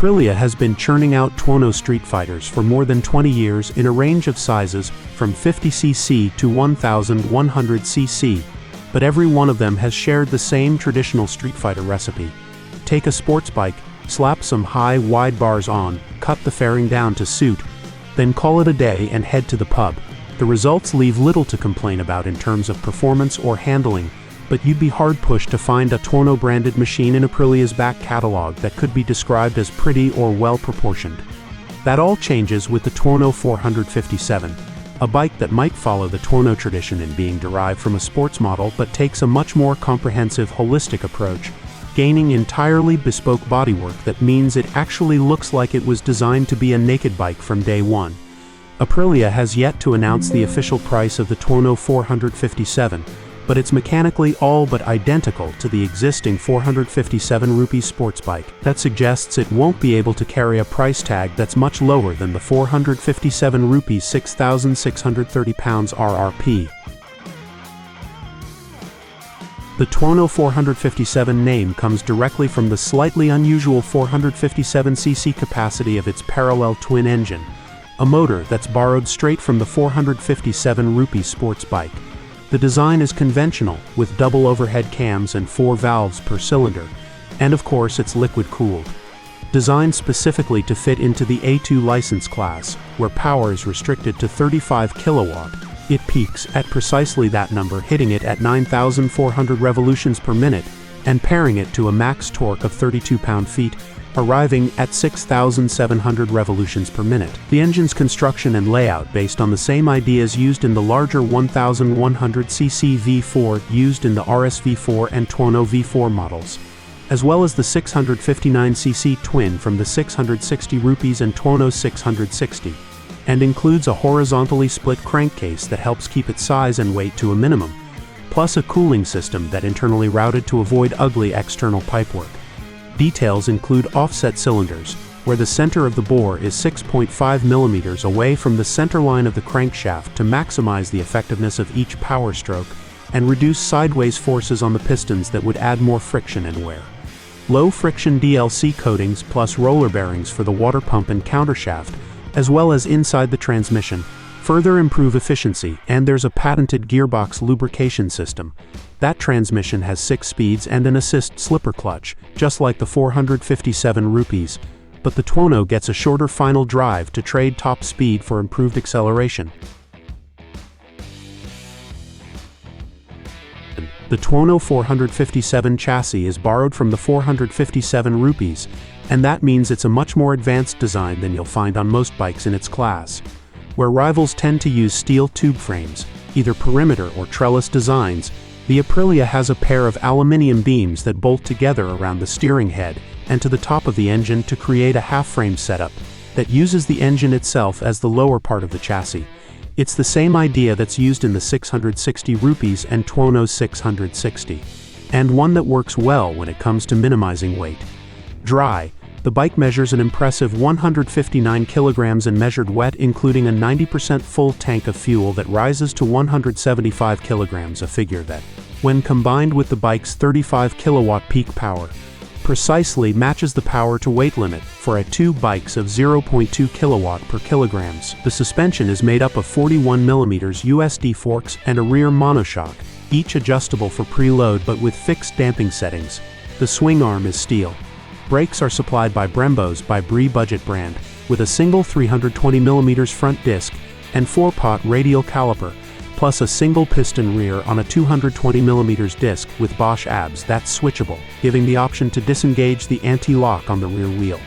Aprilia has been churning out Tuono streetfighters for more than 20 years in a range of sizes from 50cc to 1100cc, but every one of them has shared the same traditional streetfighter recipe. Take a sports bike, slap some high, wide bars on, cut the fairing down to suit, then call it a day and head to the pub. The results leave little to complain about in terms of performance or handling, but you'd be hard-pushed to find a Tuono-branded machine in Aprilia's back catalog that could be described as pretty or well-proportioned. That all changes with the Tuono 457, a bike that might follow the Tuono tradition in being derived from a sports model but takes a much more comprehensive, holistic approach, gaining entirely bespoke bodywork that means it actually looks like it was designed to be a naked bike from day one. Aprilia has yet to announce the official price of the Tuono 457, but it's mechanically all but identical to the existing 457 rupee sports bike. That suggests it won't be able to carry a price tag that's much lower than the 457 rupees 6,630 pounds RRP. The Tuono 457 name comes directly from the slightly unusual 457cc capacity of its parallel twin engine, a motor that's borrowed straight from the 457 rupee sports bike. The design is conventional, with double overhead cams and 4 valves per cylinder, and of course it's liquid-cooled. Designed specifically to fit into the A2 license class, where power is restricted to 35 kilowatt, it peaks at precisely that number, hitting it at 9,400 revolutions per minute, and pairing it to a max torque of 32 pound-feet, arriving at 6,700 revolutions per minute. The engine's construction and layout based on the same ideas used in the larger 1,100cc V4 used in the RS-V4 and Tuono V4 models, as well as the 659cc twin from the 660 rupees and Tuono 660, and includes a horizontally split crankcase that helps keep its size and weight to a minimum, plus a cooling system that internally routed to avoid ugly external pipework. Details include offset cylinders, where the center of the bore is 6.5 millimeters away from the center line of the crankshaft to maximize the effectiveness of each power stroke and reduce sideways forces on the pistons that would add more friction and wear. Low friction DLC coatings plus roller bearings for the water pump and countershaft, as well as inside the transmission, further improve efficiency, and there's a patented gearbox lubrication system. That transmission has 6 speeds and an assist slipper clutch, just like the 457 rupees, but the Tuono gets a shorter final drive to trade top speed for improved acceleration. The Tuono 457 chassis is borrowed from the 457 rupees, and that means it's a much more advanced design than you'll find on most bikes in its class. Where rivals tend to use steel tube frames, either perimeter or trellis designs, the Aprilia has a pair of aluminium beams that bolt together around the steering head and to the top of the engine to create a half-frame setup that uses the engine itself as the lower part of the chassis. It's the same idea that's used in the 660 rupees and Tuono 660, and one that works well when it comes to minimizing weight. Dry, the bike measures an impressive 159 kilograms in measured wet, including a 90% full tank of fuel that rises to 175 kilograms, a figure that, when combined with the bike's 35 kilowatt peak power, precisely matches the power to weight limit for a 2 bikes of 0.2 kilowatt per kilograms. The suspension is made up of 41 millimeters USD forks and a rear monoshock, each adjustable for preload but with fixed damping settings. The swing arm is steel. Brakes are supplied by Brembo's by Brie Budget brand, with a single 320mm front disc and 4-pot radial caliper, plus a single piston rear on a 220mm disc with Bosch ABS that's switchable, giving the option to disengage the anti-lock on the rear wheel.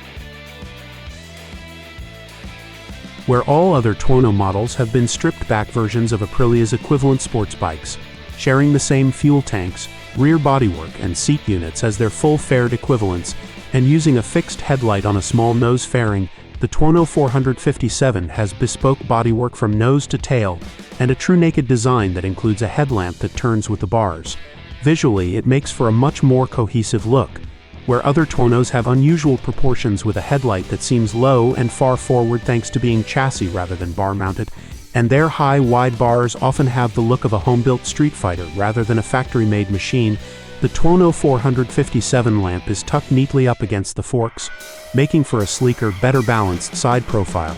Where all other Tuono models have been stripped-back versions of Aprilia's equivalent sports bikes, sharing the same fuel tanks, rear bodywork and seat units as their full-fared equivalents, and using a fixed headlight on a small nose fairing, the Tuono 457 has bespoke bodywork from nose to tail, and a true naked design that includes a headlamp that turns with the bars. Visually, it makes for a much more cohesive look, where other Tuonos have unusual proportions with a headlight that seems low and far forward thanks to being chassis rather than bar-mounted, and their high, wide bars often have the look of a home-built street fighter rather than a factory-made machine. The Tuono 457 lamp is tucked neatly up against the forks, making for a sleeker, better balanced side profile.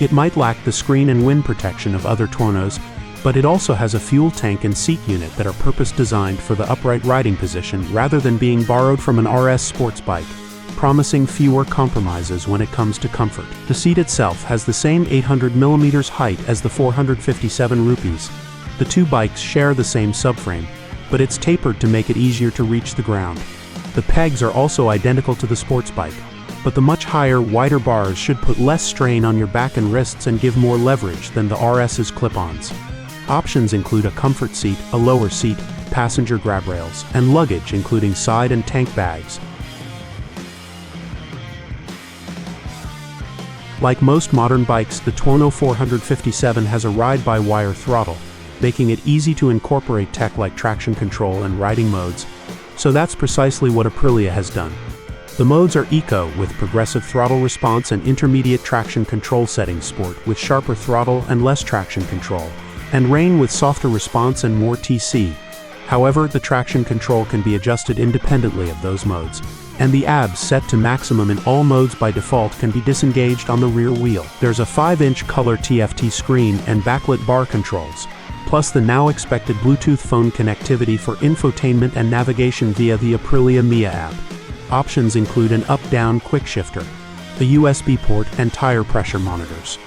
It might lack the screen and wind protection of other Tuonos, but it also has a fuel tank and seat unit that are purpose-designed for the upright riding position rather than being borrowed from an RS sports bike, promising fewer compromises when it comes to comfort. The seat itself has the same 800mm height as the 457 rupees. The two bikes share the same subframe, but it's tapered to make it easier to reach the ground. The pegs are also identical to the sports bike, but the much higher, wider bars should put less strain on your back and wrists and give more leverage than the RS's clip-ons. Options include a comfort seat, a lower seat, passenger grab rails, and luggage including side and tank bags. Like most modern bikes, the Tuono 457 has a ride-by-wire throttle, making it easy to incorporate tech like traction control and riding modes. So that's precisely what Aprilia has done. The modes are Eco with progressive throttle response and intermediate traction control settings, Sport with sharper throttle and less traction control, and Rain with softer response and more TC. However, the traction control can be adjusted independently of those modes, and the ABS set to maximum in all modes by default can be disengaged on the rear wheel. There's a 5-inch color TFT screen and backlit bar controls, plus the now expected Bluetooth phone connectivity for infotainment and navigation via the Aprilia Mia app. Options include an up-down quick shifter, a USB port, and tire pressure monitors.